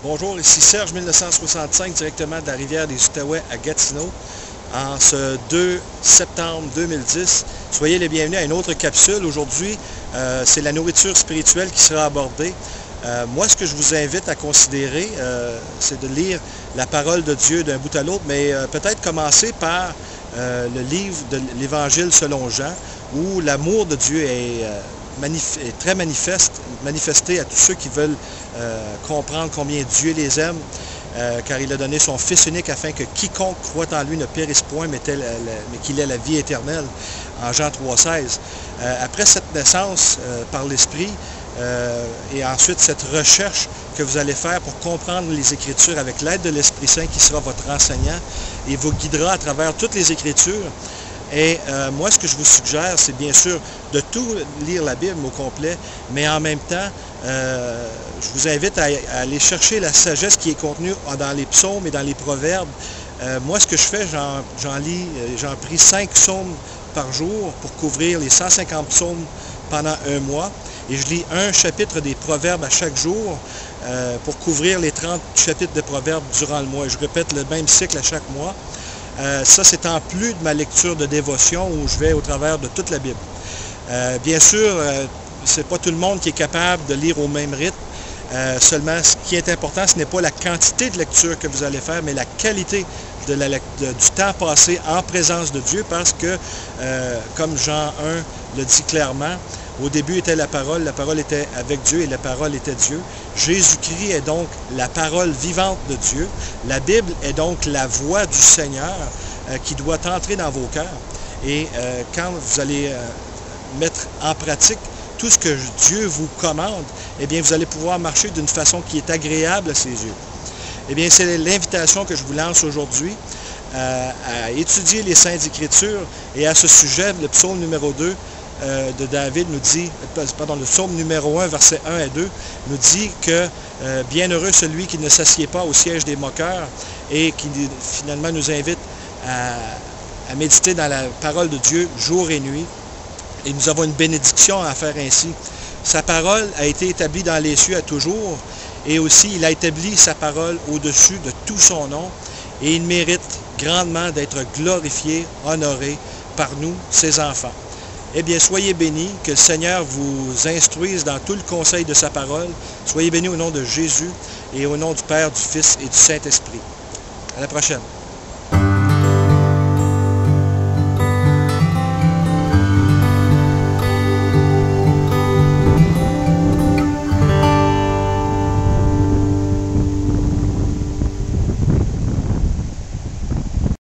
Bonjour, ici Serge 1965, directement de la rivière des Outaouais à Gatineau, en ce 2 septembre 2010. Soyez les bienvenus à une autre capsule. Aujourd'hui, c'est la nourriture spirituelle qui sera abordée. Moi, ce que je vous invite à considérer, c'est de lire la parole de Dieu d'un bout à l'autre, mais peut-être commencer par le livre de l'Évangile selon Jean, où l'amour de Dieu est très manifesté à tous ceux qui veulent comprendre combien Dieu les aime, car il a donné son Fils unique afin que quiconque croit en lui ne périsse point, mais qu'il ait la vie éternelle, en Jean 3,16. Après cette naissance par l'Esprit, et ensuite cette recherche que vous allez faire pour comprendre les Écritures avec l'aide de l'Esprit Saint qui sera votre enseignant et vous guidera à travers toutes les Écritures. Et moi, ce que je vous suggère, c'est bien sûr de tout lire la Bible au complet, mais en même temps, je vous invite à aller chercher la sagesse qui est contenue dans les psaumes et dans les proverbes. Moi, ce que je fais, j'en prie 5 psaumes par jour pour couvrir les 150 psaumes pendant un mois. Et je lis un chapitre des proverbes à chaque jour pour couvrir les 30 chapitres de proverbes durant le mois. Je répète le même cycle à chaque mois. Ça, c'est en plus de ma lecture de dévotion où je vais au travers de toute la Bible. Bien sûr, c'est pas tout le monde qui est capable de lire au même rythme. Seulement, ce qui est important, ce n'est pas la quantité de lecture que vous allez faire, mais la qualité du temps passé en présence de Dieu, parce que, comme Jean 1 le dit clairement, au début était la parole était avec Dieu et la parole était Dieu. Jésus-Christ est donc la parole vivante de Dieu. La Bible est donc la voix du Seigneur qui doit entrer dans vos cœurs. Et quand vous allez mettre en pratique tout ce que Dieu vous commande, eh bien, vous allez pouvoir marcher d'une façon qui est agréable à ses yeux. Eh bien, c'est l'invitation que je vous lance aujourd'hui à étudier les Saintes Écritures. Et à ce sujet, le psaume numéro 2 de David nous dit, pardon, le psaume numéro 1, versets 1 et 2, nous dit que bienheureux celui qui ne s'assied pas au siège des moqueurs et qui finalement nous invite à méditer dans la parole de Dieu jour et nuit. Et nous avons une bénédiction à faire ainsi. Sa parole a été établie dans les cieux à toujours, et aussi il a établi sa parole au-dessus de tout son nom, et il mérite grandement d'être glorifié, honoré par nous, ses enfants. Eh bien, soyez bénis, que le Seigneur vous instruise dans tout le conseil de sa parole. Soyez bénis au nom de Jésus et au nom du Père, du Fils et du Saint-Esprit. À la prochaine.